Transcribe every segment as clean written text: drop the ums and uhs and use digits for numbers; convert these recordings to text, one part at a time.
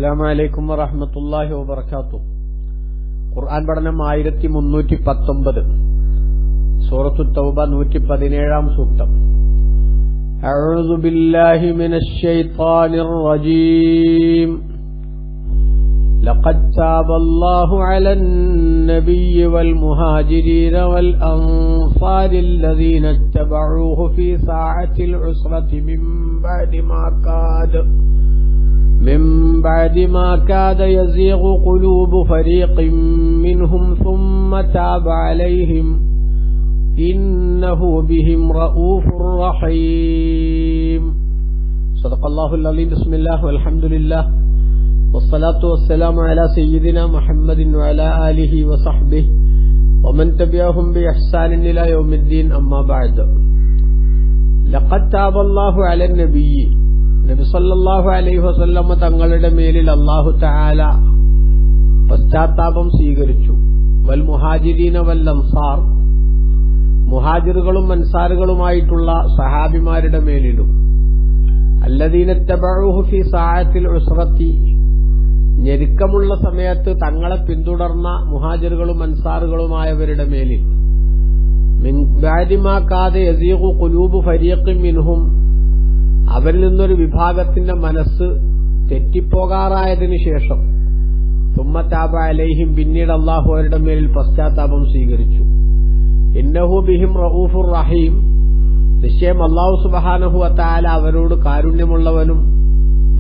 അസ്സലാമു അലൈക്കും വറഹ്മത്തുള്ളാഹി വബറകാതുഹു. ഖുർആൻ പഠനം 1319, സൂറത്തു തൗബ 117 സൂക്തം. അഊദു ബില്ലാഹി മിനശ് ശൈത്വാനിർ റജീം. ലഖദ് താബല്ലാഹു അലൻ നബിയ്യി വൽ മുഹാജിരീന വൽ അൻസാരി الذين اتبعوه في ساعة العسرة من بعد ما كاد يزيغ قلوب فريق منهم ثم تاب عليهم إنه بهم رؤوف رحيم. صدق الله العظيم. بسم الله والحمد لله والصلاة والسلام على سيدنا محمد وعلى آله وصحبه ومن تبعهم بإحسان إلى يوم الدين. أما بعد. لقد تاب الله على النبي. നബി സല്ലല്ലാഹു അലൈഹി വസല്ലം തങ്ങളുടെ മേലിൽ അല്ലാഹു തആല പശ്ചാത്താപം സ്വീകരിച്ചു. വൽ മുഹാജിരീന വൽ അൻസാർ, മുഹാജിറുകളും അൻസാറുകളുമായിട്ടുള്ള സഹാബിമാരുടെ മേലിലും, അല്ലദീന തബഊഹു ഫീ സഅത്തിൽ ഉസ്റത്തി, ഞെരുക്കമുള്ള സമയത്ത് തങ്ങളെ പിന്തുടർന്ന മുഹാജിറുകളും അൻസാറുകളുമായവരുടെ മേലിൽ, മിൻ ബഅദി മാ കാദ യസീഗു ഖുലൂബു ഫരീഖിൻ മിൻഹും, അവരിൽ നിന്നൊരു വിഭാഗത്തിന്റെ മനസ്സ് തെറ്റിപ്പോകാറായതിനു ശേഷം, സുമ്മ താബ അലൈഹിം, പിന്നീട് അല്ലാഹു അവരുടെ മേലിൽ പശ്ചാത്താപം സ്വീകരിച്ചു. ഇന്നഹു ബിഹിം റഊഫുർ റഹീം, നിശ്ചയം അല്ലാഹു സുബ്ഹാനഹു വ തആല അവരോട് കാരുണ്യമുള്ളവനും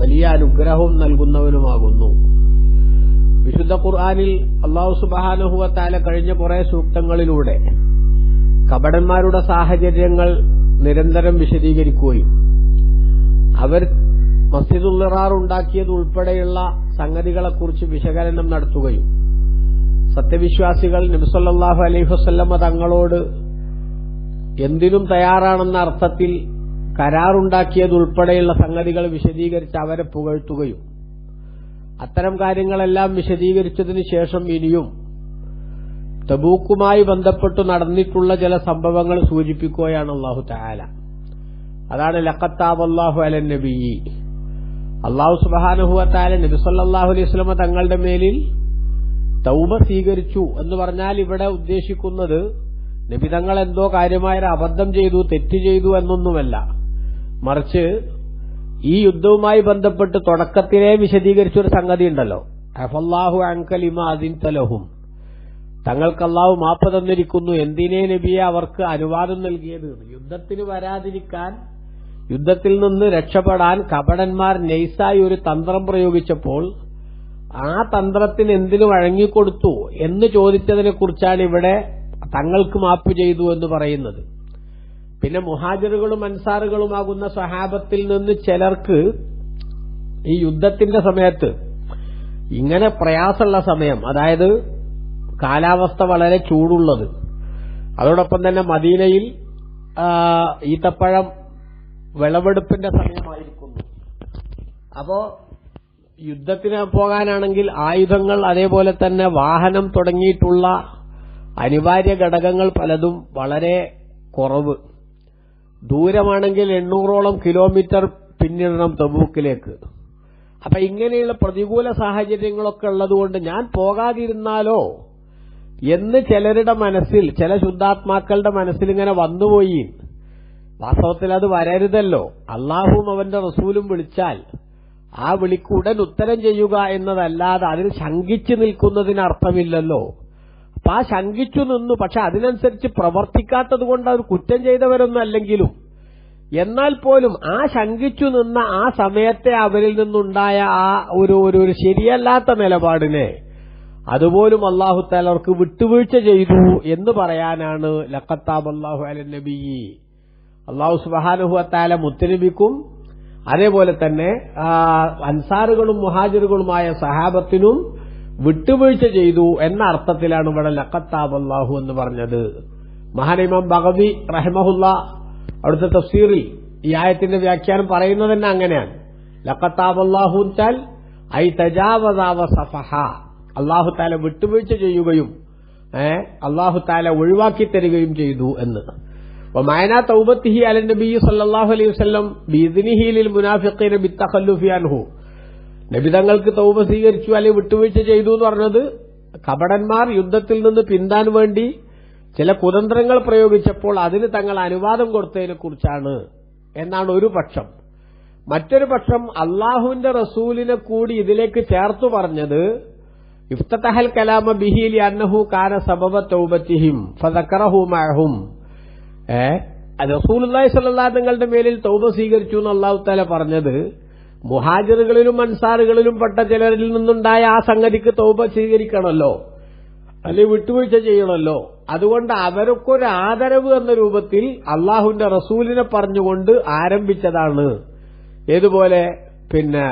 വലിയ അനുഗ്രഹവും നൽകുന്നവനുമാകുന്നു. വിശുദ്ധ ഖുർആനിൽ അല്ലാഹു സുബ്ഹാനഹു വ തആല കഴിഞ്ഞ കുറെ സൂക്തങ്ങളിലൂടെ കപടന്മാരുടെ സാഹചര്യങ്ങൾ നിരന്തരം വിശദീകരിക്കുകയും അവർ മസ്ജിദുൽ ളിറാർ ഉണ്ടാക്കിയത് ഉൾപ്പെടെയുള്ള സംഗതികളെക്കുറിച്ച് വിശകലനം നടത്തുകയും സത്യവിശ്വാസികൾ നബി സല്ലല്ലാഹു അലൈഹി വസല്ലമ തങ്ങളോട് എന്തിനും തയ്യാറാണെന്ന അർത്ഥത്തിൽ കരാറുണ്ടാക്കിയത് ഉൾപ്പെടെയുള്ള സംഗതികൾ വിശദീകരിച്ച് അവരെ പുകഴ്ത്തുകയും, അത്തരം കാര്യങ്ങളെല്ലാം വിശദീകരിച്ചതിന് ശേഷം ഇനിയും തബൂക്കുമായി ബന്ധപ്പെട്ട് നടന്നിട്ടുള്ള ചില സംഭവങ്ങൾ സൂചിപ്പിക്കുകയാണ് അല്ലാഹു തആല. അതാണ് ലഖദ് താബല്ലാഹു അലൻ നബിയ്യി. അല്ലാഹു സുബ്ഹാനഹു വ തആല നബി സല്ലല്ലാഹു അലൈഹി വസല്ലം തങ്ങളുടെ മേലിൽ തൗബ സ്വീകരിച്ചു എന്ന് പറഞ്ഞാൽ ഇവിടെ ഉദ്ദേശിക്കുന്നത് നബി തങ്ങൾ എന്തോ കാര്യമായ അബദ്ധം ചെയ്തു, തെറ്റ് ചെയ്തു എന്നൊന്നുമല്ല. മറിച്ച് ഈ യുദ്ധവുമായി ബന്ധപ്പെട്ട് തുടക്കത്തിലേ വിശദീകരിച്ചൊരു സംഗതി ഉണ്ടല്ലോ, അഫല്ലാഹു അൻക ലിമാ അദിൻത ലഹും, തങ്ങൾക്ക് അല്ലാഹു മാപ്പ് തന്നിരിക്കുന്നു, എന്തിനേ നബിയെ അവർക്ക് അനുവാദം നൽകിയത്. യുദ്ധത്തിന് വരാതിരിക്കാൻ, യുദ്ധത്തിൽ നിന്ന് രക്ഷപ്പെടാൻ കപടന്മാർ നൈസായി ഒരു തന്ത്രം പ്രയോഗിച്ചപ്പോൾ ആ തന്ത്രത്തിന് എന്തിനു വഴങ്ങിക്കൊടുത്തു എന്ന് ചോദിച്ചതിനെ കുറിച്ചാണ് ഇവിടെ തങ്ങൾക്ക് മാപ്പ് ചെയ്തു എന്ന് പറയുന്നത്. പിന്നെ മുഹാജിറുകളും അൻസാറുകളുമാകുന്ന സ്വഹാബത്തിൽ നിന്ന് ചിലർക്ക് ഈ യുദ്ധത്തിന്റെ സമയത്ത് ഇങ്ങനെ പ്രയാസമുള്ള സമയം, അതായത് കാലാവസ്ഥ വളരെ ചൂടുള്ളത്, അതോടൊപ്പം തന്നെ മദീനയിൽ ഈത്തപ്പഴം വിളവെടുപ്പിന്റെ സമയമായിരിക്കുന്നു. അപ്പോ യുദ്ധത്തിന് പോകാനാണെങ്കിൽ ആയുധങ്ങൾ, അതേപോലെ തന്നെ വാഹനം തുടങ്ങിയിട്ടുള്ള അനിവാര്യ ഘടകങ്ങൾ പലതും വളരെ കുറവ്. ദൂരമാണെങ്കിൽ 800ഓളം കിലോമീറ്റർ പിന്നിടണം തബൂക്കിലേക്ക്. അപ്പൊ ഇങ്ങനെയുള്ള പ്രതികൂല സാഹചര്യങ്ങളൊക്കെ ഉള്ളതുകൊണ്ട് ഞാൻ പോകാതിരുന്നാലോ എന്ന് ചിലരുടെ മനസ്സിൽ, ചില ശുദ്ധാത്മാക്കളുടെ മനസ്സിൽ ഇങ്ങനെ വന്നുപോയി. വാസ്തവത്തിൽ അത് വരരുതല്ലോ. അള്ളാഹുവും അവന്റെ റസൂലും വിളിച്ചാൽ ആ വിളിക്ക് ഉടൻ ഉത്തരം ചെയ്യുക എന്നതല്ലാതെ അതിൽ ശങ്കിച്ചു നിൽക്കുന്നതിന് അർത്ഥമില്ലല്ലോ. അപ്പൊ ആ ശങ്കിച്ചു നിന്നു, പക്ഷെ അതിനനുസരിച്ച് പ്രവർത്തിക്കാത്തത് കൊണ്ട് അവർ കുറ്റം ചെയ്തവരൊന്നും അല്ലെങ്കിലും, എന്നാൽ പോലും ആ ശങ്കിച്ചു നിന്ന ആ സമയത്തെ അവരിൽ നിന്നുണ്ടായ ആ ഒരു ശരിയല്ലാത്ത നിലപാടിനെ അതുപോലും അല്ലാഹു തആല അവർക്ക് വിട്ടുവീഴ്ച ചെയ്തു എന്ന് പറയാനാണ് ലഖദ് താബല്ലാഹു അലൻ നബിയ്യി. അല്ലാഹു സുബ്ഹാനഹു വ തആല മുത്തനബിക്കും അതേപോലെ തന്നെ അൻസാറുകളും മുഹാജിറുകളുമായ സഹാബത്തിനും വിട്ടുവീഴ്ച ചെയ്തു എന്ന അർത്ഥത്തിലാണ് ഇവിടെ ലഖദ് താബല്ലാഹു എന്ന് പറഞ്ഞത്. മഹാൻ ഇമാം ബഗവി റഹിമഹുല്ലാ അവിടുത്തെ തഫ്സീറിൽ ഈ ആയത്തിന്റെ വ്യാഖ്യാനം പറയുന്നത് തന്നെ അങ്ങനെയാണ്. ലഖദ് താബല്ലാഹു വെച്ചാൽ ഐ തജാവസ വസഫഹ, അല്ലാഹു തആല വിട്ടുവീഴ്ച ചെയ്യുകയും അല്ലാഹു തആല ഒഴിവാക്കി തരികയും ചെയ്തു എന്ന്. ومعنى توبته على النبي صلى الله عليه وسلم بإذنه للمنافقين بالتخلف عنه, നബിതങ്ങൾക്ക് തൗബ സ്വീകരിച്ചു അല്ലെങ്കിൽ വിട്ടുവീഴ്ച ചെയ്തു എന്ന് പറഞ്ഞത് കപടന്മാർ യുദ്ധത്തിൽ നിന്ന് പിന്താൻ വേണ്ടി ചില കുതന്ത്രങ്ങൾ പ്രയോഗിച്ചപ്പോൾ അതിന് തങ്ങൾ അനുവാദം കൊടുത്തതിനെ കുറിച്ചാണ് എന്നാണ് ഒരു പക്ഷം. മറ്റൊരു പക്ഷം അള്ളാഹുവിന്റെ റസൂലിനെ കൂടി ഇതിലേക്ക് ചേർത്തു പറഞ്ഞത് ഇഫ്തതഹൽ കലാമ ബിഹി ലിഅന്നഹു കാന സബബ തൗബതിഹിം ഫദക്കറഹു മഅഹും. റസൂലുള്ളാഹി സ്വല്ലല്ലാഹു അലൈഹി തങ്ങളുടെ മേലിൽ തൗബ സ്വീകരിച്ചു എന്ന് അല്ലാഹു തആല പറഞ്ഞത് മുഹാജിറുകളിലും അൻസാറുകളിലും പെട്ട ചിലരിൽ നിന്നുണ്ടായ ആ സംഗതിക്ക് തൗബ സ്വീകരിക്കണമല്ലോ, അല്ലെങ്കിൽ വിട്ടുവീഴ്ച ചെയ്യണമല്ലോ. അതുകൊണ്ട് അവർക്കൊരു ആദരവ് എന്ന രൂപത്തിൽ അള്ളാഹുവിന്റെ റസൂലിനെ പറഞ്ഞുകൊണ്ട് ആരംഭിച്ചതാണ്. ഏതുപോലെ പിന്നെ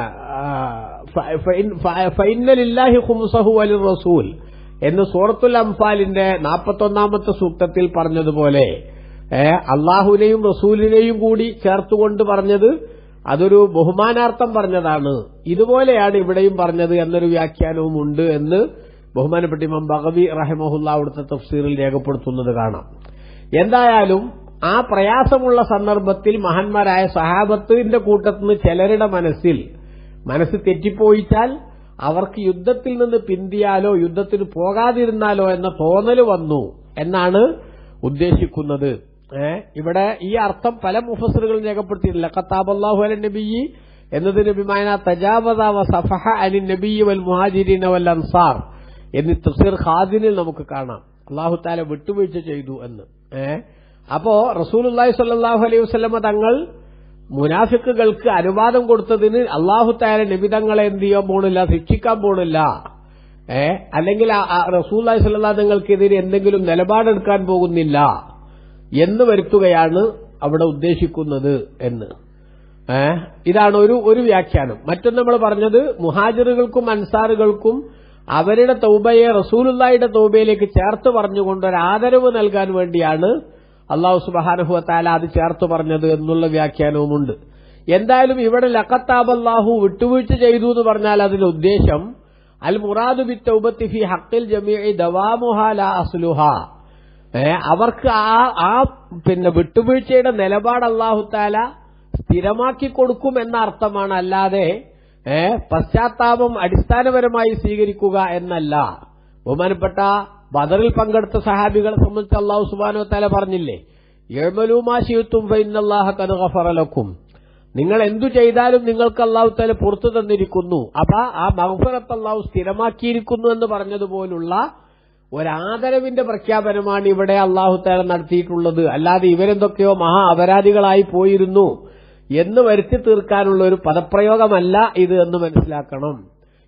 ഫഇന്നലില്ലാഹി ഖുംസഹു വലിർ റസൂൽ എന്ന് സൂറത്തുൽ അംഫാലിന്റെ 41ാമത്തെ സൂക്തത്തിൽ പറഞ്ഞതുപോലെ അള്ളാഹുവിനെയും റസൂലിനെയും കൂടി ചേർത്തുകൊണ്ട് പറഞ്ഞത് അതൊരു ബഹുമാനാർത്ഥം പറഞ്ഞതാണ്. ഇതുപോലെയാണ് ഇവിടെയും പറഞ്ഞത് എന്നൊരു വ്യാഖ്യാനവും ഉണ്ട് എന്ന് ബഹുമാനപ്പെട്ട ഇമാം ബഗവി റഹിമഹുല്ലാഹ് അവിടുത്തെ തഫ്സീറിൽ രേഖപ്പെടുത്തുന്നത് കാണാം. എന്തായാലും ആ പ്രയാസമുള്ള സന്ദർഭത്തിൽ മഹാന്മാരായ സഹാബത്തിന്റെ കൂട്ടത്തിൽ നിന്ന് ചിലരുടെ മനസ്സ് തെറ്റിപ്പോയിച്ചാൽ അവർക്ക് യുദ്ധത്തിൽ നിന്ന് പിന്തിയാലോ യുദ്ധത്തിന് പോകാതിരുന്നാലോ എന്ന തോന്നൽ വന്നു എന്നാണ് ഉദ്ദേശിക്കുന്നത്. ഇവിടെ ഈ അർത്ഥം പല മുഫസ്സിറുകളും രേഖപ്പെടുത്തിയിട്ടില്ല. ഖത്താബല്ലാഹു അലൻ നബിയ്യി എന്നതിന് ബിമാന തജാവസ വസഫഹ അനിൻ നബിയ്യി വൽ മുഹാജിരീന വൽ അൻസാർ എന്ന് തഫ്സീർ ഖാദിനിൽ നമുക്ക് കാണാം. അല്ലാഹു തആല വിട്ടുവീഴ്ച ചെയ്തു എന്ന്. അപ്പോ റസൂലുള്ളാഹി സ്വല്ലല്ലാഹു അലൈഹി വസല്ലമ തങ്ങൾ മുനാഫിക്കുകൾക്ക് അനുവാദം കൊടുത്തതിന് അല്ലാഹു തആല നബി തങ്ങളെ എന്ത് ചെയ്യാൻ പോണില്ല, ശിക്ഷിക്കാൻ പോണില്ല, അല്ലെങ്കിൽ റസൂലുള്ളാഹി സ്വല്ലല്ലാഹു അലൈഹി തങ്ങൾക്കെതിരെ എന്തെങ്കിലും നിലപാടെടുക്കാൻ പോകുന്നില്ല എന്ന് വരുത്തുകയാണ് അവിടെ ഉദ്ദേശിക്കുന്നത് എന്ന്. ഇതാണ് ഒരു വ്യാഖ്യാനം. മറ്റൊന്ന് നമ്മൾ പറഞ്ഞത് മുഹാജിറുകൾക്കും അൻസാറുകൾക്കും അവരുടെ തൗബയെ റസൂലുള്ളാഹിയുടെ തൗബയിലേക്ക് ചേർത്ത് പറഞ്ഞുകൊണ്ട് ഒരു ആദരവ് നൽകാൻ വേണ്ടിയാണ് അല്ലാഹു സുബ്ഹാനഹു വ തആല അത് ചേർത്ത് പറഞ്ഞത് എന്നുള്ള വ്യാഖ്യാനവുമുണ്ട്. എന്തായാലും ഇവിടെ ലഖത്താബല്ലാഹു വിട്ടുവീഴ്ച ചെയ്തു എന്ന് പറഞ്ഞാൽ അതിന്റെ ഉദ്ദേശം അൽ മുറാദു ബിത്തൗബത്തി ഫി ഹഖ്ഖിൽ ജമീഇ ദവാമുഹാ ലാ അസ്ലുഹാ. അവർക്ക് ആ പിന്നെ വിട്ടുവീഴ്ചയുടെ നിലപാട് അല്ലാഹു തആല സ്ഥിരമാക്കി കൊടുക്കും എന്ന അർത്ഥമാണ്, അല്ലാതെ പശ്ചാത്താപം അടിസ്ഥാനപരമായി സ്വീകരിക്കുക എന്നല്ല. ബഹുമാനപ്പെട്ട ബദറിൽ പങ്കെടുത്ത സഹാബികളെ സംബന്ധിച്ച് അല്ലാഹു സുബ്ഹാനഹു വ തആല പറഞ്ഞില്ലേ, യഅ്മലൂ മാ ശിഅ്തും ഫഇന്നല്ലാഹ ഖദ് ഗഫറ ലക്കും. നിങ്ങൾ എന്തു ചെയ്താലും നിങ്ങൾക്ക് അല്ലാഹു തആല പുറത്തു തന്നിരിക്കുന്നു. അപ്പൊ ആ മഗ്ഫിറത്ത് അല്ലാഹു സ്ഥിരമാക്കിയിരിക്കുന്നു എന്ന് പറഞ്ഞതുപോലുള്ള ഒരാദരവിന്റെ പ്രഖ്യാപനമാണ് ഇവിടെ അല്ലാഹു തആല നടത്തിയിട്ടുള്ളത്. അല്ലാതെ ഇവരെന്തൊക്കെയോ മഹാ അപരാധികളായി പോയിരുന്നു എന്ന് വരുത്തി തീർക്കാനുള്ള ഒരു പദപ്രയോഗമല്ല ഇത് എന്ന് മനസ്സിലാക്കണം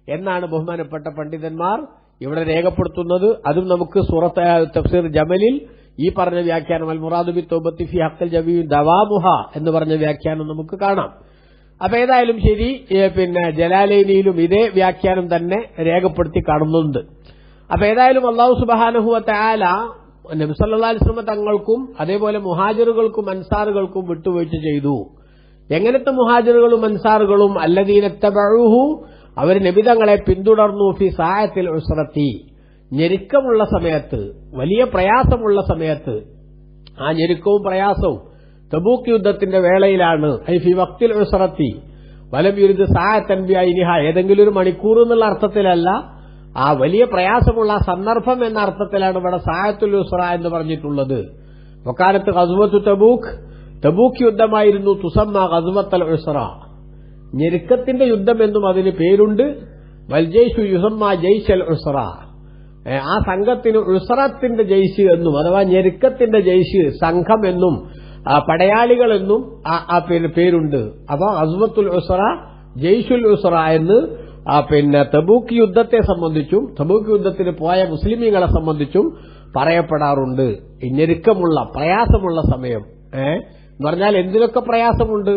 എന്നാണ് ബഹുമാനപ്പെട്ട പണ്ഡിതന്മാർ ഇവിടെ രേഖപ്പെടുത്തുന്നത്. അതും നമുക്ക് സൂറത്ത് തഫ്സീർ ജമലിൽ ഈ പറഞ്ഞ വ്യാഖ്യാനം അൽ മുറാദു ബി തൗബത്തി ഫി ഹഖ്ഖിൽ ജമീഇ ദവാമുഹ എന്ന് പറഞ്ഞ വ്യാഖ്യാനം നമുക്ക് കാണാം. അപ്പൊ ഏതായാലും ശരി, പിന്നെ ജലാലൈനിയിലും ഇതേ വ്യാഖ്യാനം തന്നെ രേഖപ്പെടുത്തി കാണുന്നുണ്ട്. അപ്പൊ ഏതായാലും അല്ലാഹു സുബ്ഹാനഹു വ തആല നബി സല്ലല്ലാഹു അലൈഹി വസല്ലം തങ്ങൾക്കും അതേപോലെ മുഹാജിറുകൾക്കും അൻസാറുകൾക്കും വിട്ടുവീഴ്ച ചെയ്തു. എങ്ങനത്തെ മുഹാജിറുകളും അൻസാറുകളും അല്ലദീന തബഉഹു, അവർ നബി തങ്ങളെ പിന്തുടർന്നു ഫി സാഅത്തിൽ ഉസ്റത്തി, ഞെരുക്കമുള്ള സമയത്ത്, വലിയ പ്രയാസമുള്ള സമയത്ത്. ആ ഞെരുക്കവും പ്രയാസവും തബൂക്ക് യുദ്ധത്തിന്റെ വേളയിലാണ്. ഐ ഫി വഖ്തിൽ ഉസ്റത്തി വലം യുരിദ് സാഅത്തൻ ബിഐനിഹ, ഏതെങ്കിലും ഒരു മണിക്കൂർ എന്നുള്ള അർത്ഥത്തിലല്ല, ആ വലിയ പ്രയാസമുള്ള സന്ദർഭം എന്ന അർത്ഥത്തിലാണ് ഇവിടെ സാഅത്തുൽ ഉസ്റ എന്ന് പറഞ്ഞിട്ടുള്ളത്. വകാലത്ത് ഗസ്വത്തു തബൂക്ക്, തബൂക്ക് യുദ്ധമായിരുന്നു തുസമ്മ ഗസ്വത്തുൽ ഉസ്റ, ഞെരുക്കത്തിന്റെ യുദ്ധം എന്നും അതിന് പേരുണ്ട്. വൽ ജയ്ഷു യുസമ്മ ജയ്ഷൽ ഉസ്റ, ആ സംഘത്തിന് ഉസ്റത്തിന്റെ ജയ്ഷ് എന്നും അഥവാ ഞെരുക്കത്തിന്റെ ജയ്ഷ് സംഘം എന്നും പടയാളികൾ എന്നും പിന്നെ പേരുണ്ട്. അപ്പൊ ഗസ്വത്തുൽ ഉസ്റ, ജയ്ഷുൽ ഉസ്റ എന്ന് പിന്നെ തബൂക്ക് യുദ്ധത്തെ സംബന്ധിച്ചും തബൂക്ക് യുദ്ധത്തിന് പോയ മുസ്ലിമീങ്ങളെ സംബന്ധിച്ചും പറയപ്പെടാറുണ്ട്. ഞെരുക്കമുള്ള പ്രയാസമുള്ള സമയം എന്ന് പറഞ്ഞാൽ എന്തിനൊക്കെ പ്രയാസമുണ്ട്?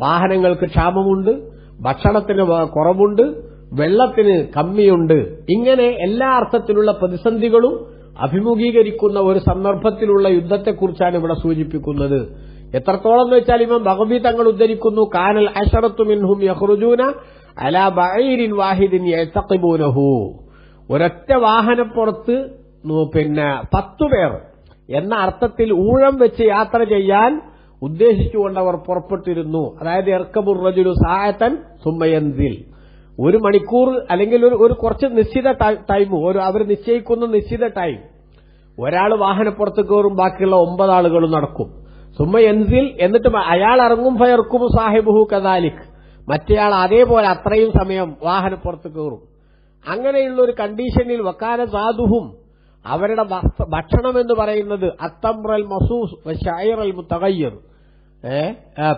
വാഹനങ്ങൾക്ക് ക്ഷാമമുണ്ട്, ഭക്ഷണത്തിന് കുറവുണ്ട്, വെള്ളത്തിന് കമ്മിയുണ്ട്. ഇങ്ങനെ എല്ലാ അർത്ഥത്തിലുള്ള പ്രതിസന്ധികളും അഭിമുഖീകരിക്കുന്ന ഒരു സന്ദർഭത്തിലുള്ള യുദ്ധത്തെക്കുറിച്ചാണ് ഇവിടെ സൂചിപ്പിക്കുന്നത്. എത്രത്തോളം എന്ന് വെച്ചാൽ ഇമാം ബഗവി തങ്ങൾ ഉദ്ധരിക്കുന്നു, കാനൽ അശറത്തു മിൻഹും യഖ്റുജൂന അലാ ബഈരിൻ വാഹിദിൻ യതഖിബൂനഹു, ഒരൊറ്റ വാഹനപ്പുറത്ത് പിന്നെ 10 പേർ എന്ന അർത്ഥത്തിൽ ഊഴം വെച്ച് യാത്ര ചെയ്യാൻ ഉദ്ദേശിച്ചുകൊണ്ട് അവർ പുറപ്പെട്ടിരുന്നു. അതായത് ഇർക്കബുർ റജുലു സാഅതൻ സുമ്മ യൻസിൽ, 1 മണിക്കൂർ അല്ലെങ്കിൽ ഒരു കുറച്ച് നിശ്ചിത ടൈം, അവർ നിശ്ചയിക്കുന്ന നിശ്ചിത ടൈം, ഒരാൾ വാഹനപ്പുറത്ത് കയറും, ബാക്കിയുള്ള 9 ആളുകളും നടക്കും. സുമ്മ യൻസിൽ, എന്നിട്ട് അയാൾ ഇറങ്ങും, ഫയർക്കും സാഹിബുഹു കദാലിക്, മറ്റേയാൾ അതേപോലെ അത്രയും സമയം വാഹനപ്പുറത്ത് കയറും. അങ്ങനെയുള്ള ഒരു കണ്ടീഷനിൽ വക്കാന സാധുഹും, അവരുടെ ഭക്ഷണം എന്ന് പറയുന്നത് അത്തംറൽ മസൂസ് വശൈറൽ മുത്തഗയ്യിർ,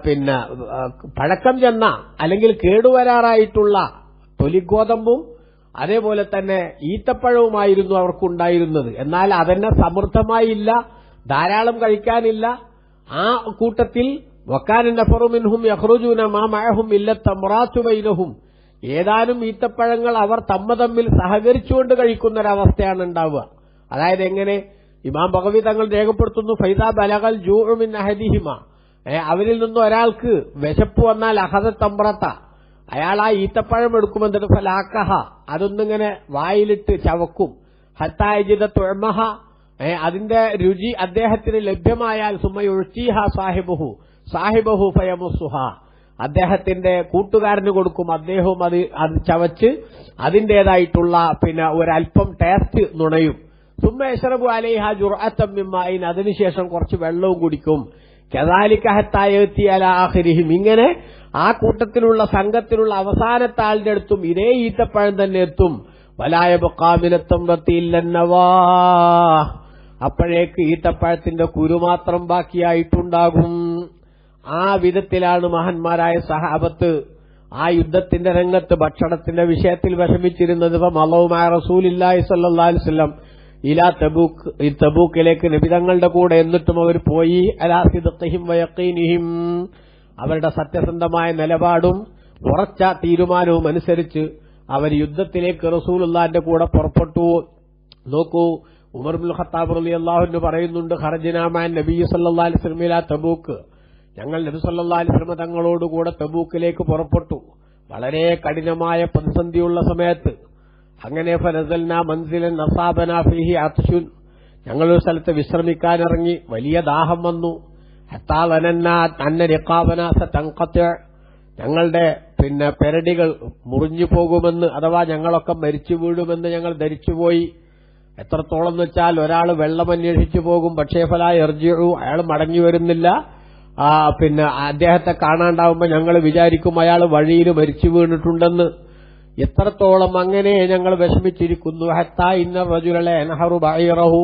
പിന്നെ പഴക്കം ചെന്ന അല്ലെങ്കിൽ കേടുവരാറായിട്ടുള്ള തൊലിഗോതമ്പും അതേപോലെ തന്നെ ഈത്തപ്പഴവുമായിരുന്നു അവർക്കുണ്ടായിരുന്നത്. എന്നാൽ അതന്നെ സമൃദ്ധമായില്ല, ധാരാളം കഴിക്കാനില്ല. ആ കൂട്ടത്തിൽ വക്കാന നഫറു മിൻഹും യഖ്റുജൂന മാ മഅഹും ഇല്ല തംറാത്തു ബൈനഹും, ഏതാനും ഈത്തപ്പഴങ്ങൾ അവർ തമ്മിൽ സഹകരിച്ചുകൊണ്ട് കഴിക്കുന്നൊരവസ്ഥയാണ് ഉണ്ടാവുക. അതായത് എങ്ങനെ? ഇമാം ബഗവി തങ്ങൾ രേഖപ്പെടുത്തുന്നു, ഫൈദാ ബലഗൽ ജൂഉ മിൻ അഹദിഹിമ, അവരിൽ നിന്ന് ഒരാൾക്ക് വിശപ്പ് വന്നാൽ അഹദ തംറത്ത, അയാൾ ആ ഈത്തപ്പഴം എടുക്കും, എന്നിട്ട് ഫലാക്കഹ, അതൊന്നിങ്ങനെ വായിലിട്ട് ചവക്കും, ഹത്താ യജിദ തുഅമഹ, അതിന്റെ രുചി അദ്ദേഹത്തിന് ലഭ്യമായാൽ സുമ്മയുഴ്ചീഹ സാഹിബഹു ഫയമുസുഹ, അദ്ദേഹത്തിന്റെ കൂട്ടുകാരന് കൊടുക്കും, അദ്ദേഹവും അത് ചവച്ച് അതിന്റേതായിട്ടുള്ള പിന്നെ ഒരൽപ്പം ടേസ്റ്റ് നുണയും. സുമ്മ യശ്റബു അലൈഹ ജുർഅത്തം മിൻ മാഇൻ, അതിനുശേഷം കുറച്ച് വെള്ളവും കുടിക്കും. കദാലിക ഹത്താ യഅതി അലാ ആഖിരിഹിം, ഇങ്ങനെ ആ കൂട്ടത്തിലുള്ള സംഘത്തിലുള്ള അവസാനത്തെ ആളുടെ അടുത്തും ഇതേ ഈത്തപ്പഴം തന്നെ എത്തും. വലായ ബഖാ മിനത്തംറത്തി ഇല്ലന്നവാ, അപ്പോഴേക്ക് ഈത്തപ്പഴത്തിന്റെ കുരു മാത്രം ബാക്കിയായിട്ടുണ്ടാകും. ആ വിധത്തിലാണ് മഹാന്മാരായ സഹാബത്ത് ആ യുദ്ധത്തിന്റെ രംഗത്ത് ഭക്ഷണത്തിന്റെ വിഷയത്തിൽ വിഷമിച്ചിരുന്നത്. മളവുമായ റസൂലുള്ളാഹി സ്വല്ലല്ലാഹു അലൈഹി വസല്ലം ഇലാ തബൂക്ക്, ഈ തബൂക്കിലേക്ക് നബിതങ്ങളുടെ കൂടെ, എന്നിട്ടും അവർ പോയി അലാ സിദ്ഖിഹിം വയഖീനിഹിം, അവരുടെ സത്യസന്ധമായ നിലപാടും ഉറച്ച തീരുമാനവും അനുസരിച്ച് അവർ യുദ്ധത്തിലേക്ക് റസൂലുള്ളാഹിന്റെ കൂടെ പുറപ്പെട്ടു. നോക്കൂ, ഉമർ ഇബ്നുൽ ഖത്താബ് റളിയല്ലാഹു അൻഹു പറയുന്നുണ്ട്, ഖറജ്നാ മഅൻ നബി സല്ലല്ലാഹു അലൈഹി വസല്ലം ഇലാ തബൂക്ക്, ഞങ്ങൾ നബി സല്ലല്ലാഹു അലൈഹി വസല്ലം തങ്ങളോടുകൂടെ തബൂക്കിലേക്ക് പുറപ്പെട്ടു, വളരെ കഠിനമായ പ്രതിസന്ധിയുള്ള സമയത്ത്. അങ്ങനെ ഫനസൽനാ മൻസിലൻ അസാബനാ ഫീഹി അത്ശുൻ, ഞങ്ങളൊരു സ്ഥലത്ത് വിശ്രമിക്കാനിറങ്ങി, വലിയ ദാഹം വന്നു. ഹത്താ വനന്നാ അന്ന റിഖാബനാ സതൻഖത്അ, ഞങ്ങളുടെ പിന്നെ പെരടികൾ മുറിഞ്ഞു പോകുമെന്ന്, അഥവാ ഞങ്ങളൊക്കെ മരിച്ചു വീഴുമെന്ന് ഞങ്ങൾ ധരിച്ചുപോയി. എത്രത്തോളം എന്ന് വെച്ചാൽ ഒരാൾ വെള്ളം അന്വേഷിച്ചു പോകും, പക്ഷേ ഫലാ യർജിഉ, അയാൾ മടങ്ങി വരുന്നില്ല. പിന്നെ അദ്ദേഹത്തെ കാണാണ്ടാവുമ്പോൾ ഞങ്ങൾ വിചാരിക്കും അയാൾ വഴിയിൽ മരിച്ചു വീണിട്ടുണ്ടെന്ന്. എത്രത്തോളം അങ്ങനെ ഞങ്ങൾ വിഷമിച്ചിരിക്കുന്നു. ഹത്താ ഇന്ന റജുലലെ അൻഹറു ബഈറഹു,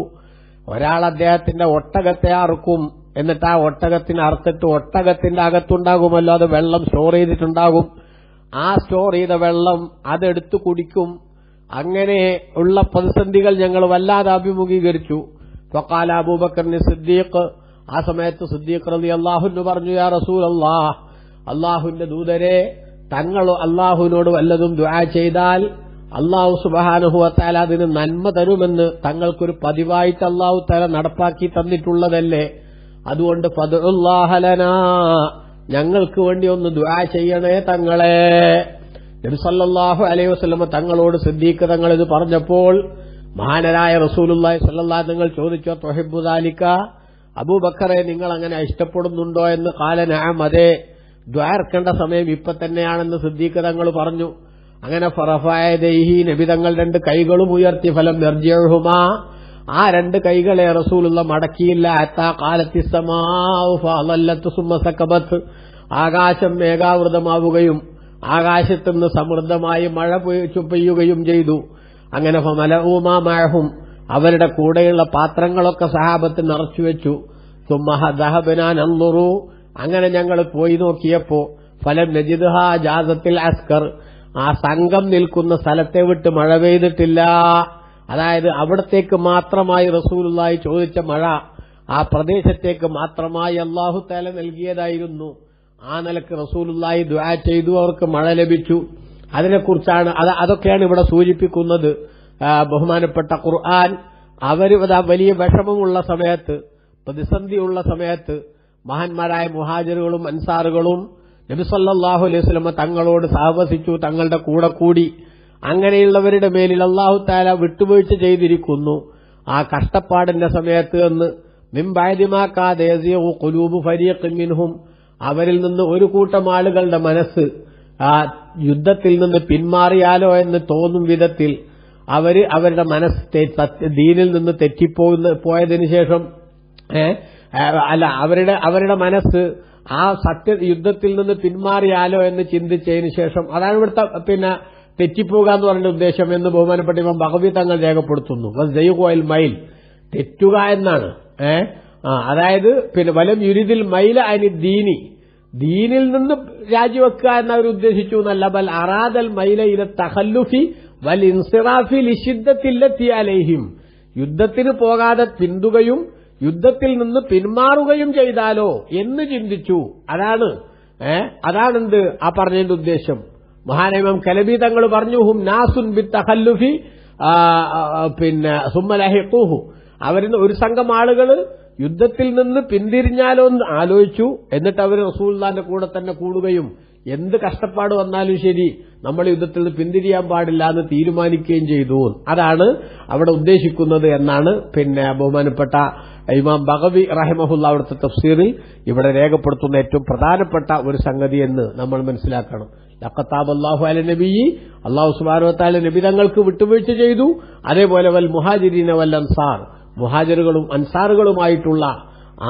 ഒരാൾ അദ്ദേഹത്തിന്റെ ഒട്ടകത്തെ അറുക്കും, എന്നിട്ട് ആ ഒട്ടകത്തിന് അറുത്തിട്ട് ഒട്ടകത്തിന്റെ അകത്തുണ്ടാകുമല്ലോ അത് വെള്ളം സ്റ്റോർ ചെയ്തിട്ടുണ്ടാകും, ആ സ്റ്റോർ ചെയ്ത വെള്ളം അതെടുത്ത് കുടിക്കും. അങ്ങനെ ഉള്ള പ്രതിസന്ധികൾ ഞങ്ങൾ വല്ലാതെ അഭിമുഖീകരിച്ചു. ഫഖാല അബൂബക്കർ സിദ്ദീഖ്, ആ സമയത്ത് സിദ്ദീഖ് റളിയല്ലാഹു അൻഹു പറഞ്ഞു, യാ റസൂലല്ലാഹ്, അല്ലാഹുവിന്റെ ദൂതരെ, തങ്ങൾ അല്ലാഹുവിനോട് വല്ലതും ദുആ ചെയ്താൽ അല്ലാഹു സുബ്ഹാനഹു വ തആല അതിന് നന്മ തരുമെന്ന് തങ്ങൾക്കൊരു പതിവായിട്ട് അല്ലാഹു തആല നടപ്പാക്കി തന്നിട്ടുള്ളതല്ലേ? അതുകൊണ്ട് ഫദ്ഉല്ലാഹ ലനാ, ഞങ്ങൾക്ക് വേണ്ടി ഒന്ന് ദുആ ചെയ്യണേ തങ്ങളെ. നബി സല്ലല്ലാഹു അലൈഹി വസല്ലം തങ്ങളോട് സിദ്ദീഖ് തങ്ങൾ ഇത് പറഞ്ഞപ്പോൾ മഹാനരായ റസൂലുള്ളാഹി സ്വല്ലല്ലാഹു അലൈഹി വസല്ലം ചോദിച്ചു, തുഹിബ്ബു ദാലിക, അബൂബക്കറെ നിങ്ങൾ അങ്ങനെ ഇഷ്ടപ്പെടുന്നുണ്ടോ എന്ന്. ഖാല നഅം, അതെ, ദുആ ഇറക്കേണ്ട സമയം ഇപ്പൊ തന്നെയാണെന്ന് സിദ്ദീഖ് തങ്ങൾ പറഞ്ഞു. അങ്ങനെ ഫറഫഅയദൈഹി, നബി തങ്ങൾ 2 കൈകളും ഉയർത്തി. ഫലം യർജിഉഹുമാ, ആ 2 കൈകളെ റസൂലുള്ള മടക്കിയില്ല. ഹത്താ ഖാലത്തിസ് സമാഉ ഫഅളല്ലത്ത് സുമ്മ സകബത്ത്, ആകാശം മേഘാവൃതമാവുകയും ആകാശത്തുനിന്ന് സമൃദ്ധമായി മഴ പെയ്യുകയും ചെയ്തു. അങ്ങനെ ഫമലഉ മാ മഅഹും, അവരുടെ കൂടെയുള്ള പാത്രങ്ങളൊക്കെ സഹാബത്ത് നിറച്ചുവെച്ചു. സുമ്മ ദഹബനാ നൻദുറു, അങ്ങനെ ഞങ്ങൾ പോയി നോക്കിയപ്പോ ഫലം നജിദ്ഹാ ജാസത്തിൽ അസ്കർ, ആ സംഘം നിൽക്കുന്ന സ്ഥലത്തെ വിട്ട് മഴ പെയ്തിട്ടില്ല. അതായത് അവിടത്തേക്ക് മാത്രമായി റസൂലുള്ളാഹി ചോദിച്ച മഴ ആ പ്രദേശത്തേക്ക് മാത്രമായി അല്ലാഹു തആല നൽകിയതായിരുന്നു. ആ നിലക്ക് റസൂലുള്ളാഹി ദുആ ചെയ്തു, അവർക്ക് മഴ ലഭിച്ചു. അതിനെക്കുറിച്ചാണ് അതൊക്കെയാണ് ഇവിടെ സൂചിപ്പിക്കുന്നത്. ബഹുമാനപ്പെട്ട ഖുർആൻ അവര് വലിയ വിഷമമുള്ള സമയത്ത്, പ്രതിസന്ധിയുള്ള സമയത്ത് മഹാന്മാരായ മുഹാജിറുകളും അൻസാറുകളും നബി സല്ലല്ലാഹു അലൈഹി വസല്ലം തങ്ങളോട് സഹവസിച്ചു, തങ്ങളുടെ കൂടെ കൂടി. അങ്ങനെയുള്ളവരുടെ മേലിൽ അല്ലാഹു തആല വിട്ടുവീഴ്ച ചെയ്തിരിക്കുന്നു ആ കഷ്ടപ്പാടിന്റെ സമയത്ത് എന്ന്. മിൻ ബഅദി മാ കാദ യസിഉ ഖുലൂബു ഫരീഖിൻ മിൻഹും, അവരിൽ നിന്ന് ഒരു കൂട്ടം ആളുകളുടെ മനസ്സ് യുദ്ധത്തിൽ നിന്ന് പിന്മാറിയാലോ എന്ന് തോന്നും വിധത്തിൽ അവരുടെ മനസ്സ് ദീനിൽ നിന്ന് പോയതിനു ശേഷം അവരുടെ മനസ്സ് ആ യുദ്ധത്തിൽ നിന്ന് പിന്മാറിയാലോ എന്ന് ചിന്തിച്ചതിന് ശേഷം, അതാണ് ഇവിടുത്തെ തെറ്റിപ്പോകുക എന്ന് പറഞ്ഞ ഉദ്ദേശം എന്ന് ബഹുമാനപ്പെട്ട ഇമാം ബഗവി തങ്ങൾ രേഖപ്പെടുത്തുന്നു. വസ്സയ്യുൽ മൈൽ, തെറ്റുക എന്നാണ്. അതായത് വലം യുരിദിൽ മൈല അനി ദീനി, ദീനിൽ നിന്ന് രാജിവെക്കുക എന്നവർ ഉദ്ദേശിച്ചു എന്നല്ല. ബൽ അറാദൽ മൈല ഇല തഖല്ലുഫി വൽ ഇൻസിറാഫി ലിശിദ്ദത്തില്ലത്തി അലൈഹിം, യുദ്ധത്തിന് പോകാതെ പിന്തുകയും യുദ്ധത്തിൽ നിന്ന് പിന്മാറുകയും ചെയ്താലോ എന്ന് ചിന്തിച്ചു. അതാണെന്ത് ആ പറഞ്ഞതിന്റെ ഉദ്ദേശം. മഹാനായ ഇമാം കലബി തങ്ങൾ പറഞ്ഞു, ഹും നാസുൻ ബിത്തഖല്ലുഫി സുമ്മ ലഹിഖൂഹു, അവരിന്ന് ഒരു സംഘം ആളുകൾ യുദ്ധത്തിൽ നിന്ന് പിന്തിരിഞ്ഞാലോ എന്ന് ആലോചിച്ചു. എന്നിട്ട് അവർ റസൂലുള്ളാഹിന്റെ കൂടെ തന്നെ കൂടുകയും എന്ത് കഷ്ടപ്പാട് വന്നാലും ശരി നമ്മൾ യുദ്ധത്തിൽ നിന്ന് പിന്തിരിയാൻ പാടില്ല എന്ന് തീരുമാനിക്കുകയും ചെയ്തു. അതാണ് അവിടെ ഉദ്ദേശിക്കുന്നത് എന്നാണ് ബഹുമാനപ്പെട്ട ഇമാം ബഗവി റഹിമഹുല്ലാ അവിടുത്തെ തഫ്സീറിൽ ഇവിടെ രേഖപ്പെടുത്തുന്ന ഏറ്റവും പ്രധാനപ്പെട്ട ഒരു സംഗതി എന്ന് നമ്മൾ മനസ്സിലാക്കണം. ലഖത്താബല്ലാഹു അല നബിയി, അല്ലാഹു സുബ്ഹാനഹു വ തആല നബി തങ്ങൾക്ക് വിട്ടുവീഴ്ച ചെയ്തു. അതേപോലെ വൽ മുഹാജിരീന വൽ അൻസാർ, മുഹാജിറുകളും അൻസാറുകളുമായിട്ടുള്ള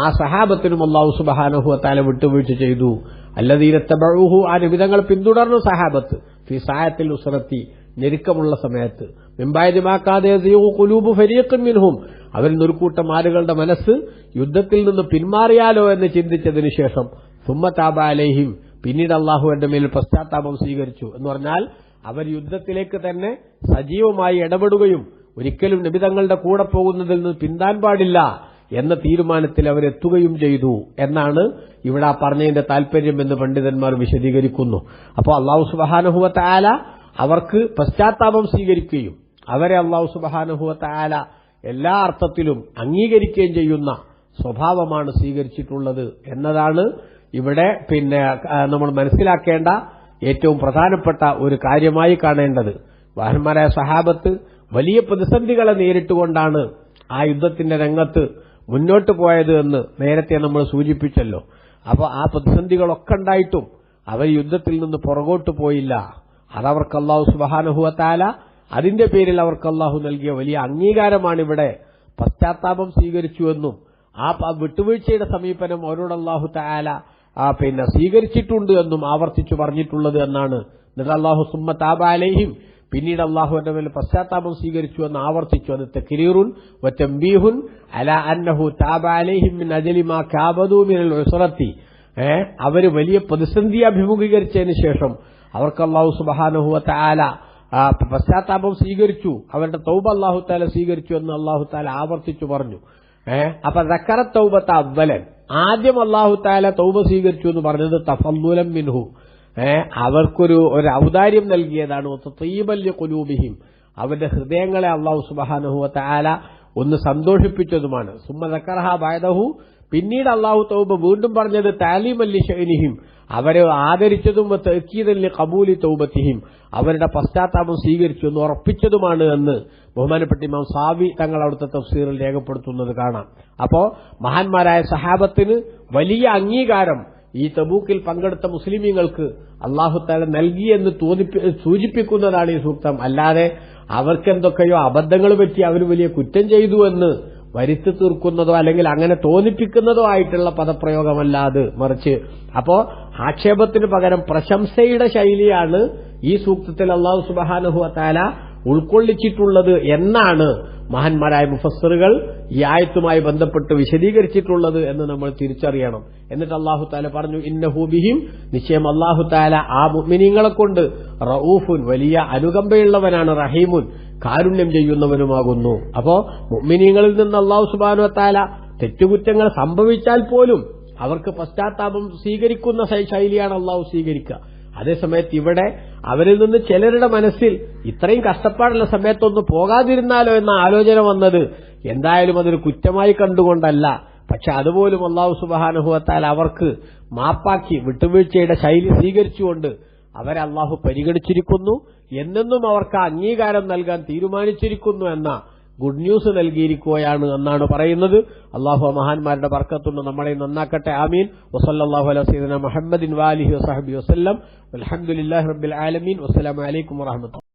ആ സഹാബത്തിനും അല്ലാഹു സുബ്ഹാനഹു വ തആല വിട്ടുവീഴ്ച ചെയ്തു. അല്ലദീന തബഉഹു, ആ നബി തങ്ങൾ പിന്തുടർന്ന സഹാബത്ത്, ഫി സായത്തിൽ ഉസ്റത്തി, ഞെരുക്കമുള്ള സമയത്ത്, മിൻബഅദി മാ കാദ യസീഉ ഖുലൂബു ഫരീഖിൻ മിൻഹും, അവരിൽ ഒരു കൂട്ടം ആളുകളുടെ മനസ്സ് യുദ്ധത്തിൽ നിന്ന് പിന്മാറിയാലോ എന്ന് ചിന്തിച്ചതിനു ശേഷം, സുമ്മ താബ അലൈഹിം, പിന്നീട് അള്ളാഹു എന്റെ മേൽ പശ്ചാത്താപം സ്വീകരിച്ചു എന്ന് പറഞ്ഞാൽ അവർ യുദ്ധത്തിലേക്ക് തന്നെ സജീവമായി ഇടപെടുകയും ഒരിക്കലും നബി തങ്ങളുടെ കൂടെ പോകുന്നതിൽ നിന്ന് പിന്താൻ പാടില്ല എന്ന തീരുമാനത്തിൽ അവരെത്തുകയും ചെയ്തു എന്നാണ് ഇവിടെ പറഞ്ഞതിന്റെ താല്പര്യം എന്ന് പണ്ഡിതന്മാർ വിശദീകരിക്കുന്നു. അപ്പോൾ അല്ലാഹു സുബ്ഹാനഹു വ തആല അവർക്ക് പശ്ചാത്താപം സ്വീകരിക്കുകയും അവരെ അല്ലാഹു സുബ്ഹാനഹു വ തആല എല്ലാ അർത്ഥത്തിലും അംഗീകരിക്കുകയും ചെയ്യുന്ന സ്വഭാവമാണ് സ്വീകരിച്ചിട്ടുള്ളത് എന്നതാണ് ഇവിടെ നമ്മൾ മനസ്സിലാക്കേണ്ട ഏറ്റവും പ്രധാനപ്പെട്ട ഒരു കാര്യമായി കാണേണ്ടത്. മഹാന്മാരായ സഹാബത്ത് വലിയ പ്രതിസന്ധികളെ നേരിട്ടുകൊണ്ടാണ് ആ യുദ്ധത്തിന്റെ രംഗത്ത് മുന്നോട്ട് പോയത് എന്ന് നേരത്തെ നമ്മൾ സൂചിപ്പിച്ചല്ലോ. അപ്പോൾ ആ പ്രതിസന്ധികളൊക്കെ ഉണ്ടായിട്ടും അവർ യുദ്ധത്തിൽ നിന്ന് പുറകോട്ട് പോയില്ല. അതവർക്ക് അല്ലാഹു സുബ്ഹാനഹു വ തആല അതിന്റെ പേരിൽ അവർക്ക് അല്ലാഹു നൽകിയ വലിയ അംഗീകാരമാണ്. ഇവിടെ പശ്ചാത്താപം സ്വീകരിച്ചുവെന്നും ആ വിട്ടുവീഴ്ചയുടെ സമീപനം അവരോട് അല്ലാഹു തആല സ്വീകരിച്ചിട്ടുണ്ട് എന്നും ആവർത്തിച്ചു പറഞ്ഞിട്ടുള്ളത് എന്നാണ്. എന്നിട്ട് അല്ലാഹു സുമ്മ താബ അലൈഹിം, പിന്നീട് അല്ലാഹു എന്റെ മേൽ പശ്ചാത്താപം സ്വീകരിച്ചു എന്ന് ആവർത്തിച്ചു. അത് തക്രീറുൻ വ തംബീഹുൻ അലാ അന്നഹു താബ അലൈഹിം മിൻ അജ്ലി മാ കാബദു മിനൽ ഉസ്റത്തി, അവര് വലിയ പ്രതിസന്ധി അഭിമുഖീകരിച്ചതിന് ശേഷം അവർക്ക് അല്ലാഹു സുബ്ഹാനഹു വ തആല പശ്ചാത്താപം സ്വീകരിച്ചു, അവരുടെ തൗബ അല്ലാഹു തആല സ്വീകരിച്ചു എന്ന് അല്ലാഹു തആല ആവർത്തിച്ചു പറഞ്ഞു. അപ്പൊ ദക്കറ തൗബത അവ്വലൻ, ആദ്യം അല്ലാഹു തആല തൗബ സ്വീകരിച്ചു എന്ന് പറഞ്ഞത് തഫദ്ദുലൻ മിൻഹു, അവർക്കൊരു ഔദാര്യം നൽകിയതാണ്. തത്വീബൻ ലിഖുലൂബിഹിം, അവരുടെ ഹൃദയങ്ങളെ അല്ലാഹു സുബ്ഹാനഹു വ തആല ഒന്ന് സന്തോഷിപ്പിച്ചതുമാണ്. സുമ്മ ദക്കറഹ ബഅദഹു, പിന്നീട് അല്ലാഹു തൗബ വീണ്ടും പറഞ്ഞത് തഅലീമൻ ലിശഅനിഹിം, അവരെ ആദരിച്ചതും തഅക്കീദൻ ലിഖബൂലി തൗബത്തിഹിം, അവരുടെ പശ്ചാത്താപം സ്വീകരിച്ചു എന്ന് ഉറപ്പിച്ചതുമാണ് എന്ന് ബഹുമാനപ്പെട്ട ഇമാം സാവി തങ്ങൾ അവിടുത്തെ തഫ്സീറിൽ രേഖപ്പെടുത്തുന്നത് കാണാം. അപ്പോ മഹാന്മാരായ സഹാബത്തിന് വലിയ അംഗീകാരം ഈ തബൂക്കിൽ പങ്കെടുത്ത മുസ്ലിമീങ്ങൾക്ക് അല്ലാഹു തആല നൽകിയെന്ന് സൂചിപ്പിക്കുന്നതാണ് ഈ സൂക്തം. അല്ലാതെ അവർക്കെന്തൊക്കെയോ അബദ്ധങ്ങൾ പറ്റി അവർ വലിയ കുറ്റം ചെയ്തു എന്ന് വരുത്തി തീർക്കുന്നതോ അല്ലെങ്കിൽ അങ്ങനെ തോന്നിപ്പിക്കുന്നതോ ആയിട്ടുള്ള പദപ്രയോഗമല്ലാതെ മറിച്ച് അപ്പോ ആക്ഷേപത്തിന് പകരം പ്രശംസയുടെ ശൈലിയാണ് ഈ സൂക്തത്തിൽ അല്ലാഹു സുബ്ഹാനഹു വ തആല ഉൾക്കൊള്ളിച്ചിട്ടുള്ളത് എന്നാണ് മഹാന്മാരായ മുഫസ്സിറുകൾ ഈ ആയത്തുമായി ബന്ധപ്പെട്ട് വിശദീകരിച്ചിട്ടുള്ളത് എന്ന് നമ്മൾ തിരിച്ചറിയണം. എന്നിട്ട് അല്ലാഹു തആല പറഞ്ഞു, ഇന്നഹു ബിഹിം, നിശ്ചയം അല്ലാഹു തആല ആ മുഅ്മിനീങ്ങളെ കൊണ്ട് റഊഫുൻ, വലിയ അനുകമ്പയുള്ളവനാണ്, റഹീമുൻ, കാരുണ്യം ചെയ്യുന്നവനുമാകുന്നു. അപ്പോ മുഅ്മിനീങ്ങളിൽ നിന്ന് അല്ലാഹു സുബ്ഹാനഹു വ തആല തെറ്റുകുറ്റങ്ങൾ സംഭവിച്ചാൽ പോലും അവർക്ക് പശ്ചാത്താപം സ്വീകരിക്കുന്ന ശൈലിയാണ് അല്ലാഹു സ്വീകരിക്കുക. അതേസമയത്ത് ഇവിടെ അവരിൽ നിന്ന് ചിലരുടെ മനസ്സിൽ ഇത്രയും കഷ്ടപ്പാടുള്ള സമയത്തൊന്ന് പോകാതിരുന്നാലോ എന്ന ആലോചന വന്നത് എന്തായാലും അതൊരു കുറ്റമായി കണ്ടുകൊണ്ടല്ല. പക്ഷെ അതുപോലും അല്ലാഹു സുബ്ഹാനഹു വ തആല അവർക്ക് മാപ്പാക്കി വിട്ടുവീഴ്ചയുടെ ശൈലി സ്വീകരിച്ചുകൊണ്ട് അവരെ അല്ലാഹു പരിഗണിച്ചിരിക്കുന്നു, എന്നെന്നും അവർക്ക് അംഗീകാരം നൽകാൻ തീരുമാനിച്ചിരിക്കുന്നു എന്ന ഗുഡ് ന്യൂസ് നൽകിയിരിക്കുകയാണ് എന്നാണ് പറയുന്നത്. അള്ളാഹു മഹാന്മാരുടെ ബർക്കത്തുണ്ട് നമ്മളെ നന്നാക്കട്ടെ. ആമീൻ. വസല്ലല്ലാഹു അലാ സയ്യിദിനാ മുഹമ്മദിൻ വആലിഹി വസഹ്ബിഹി വസല്ലം. വൽഹംദുലില്ലാഹി റബ്ബിൽ ആലമീൻ. വസ്സലാമു അലൈക്കും വറഹ്മത്തുള്ളാഹി.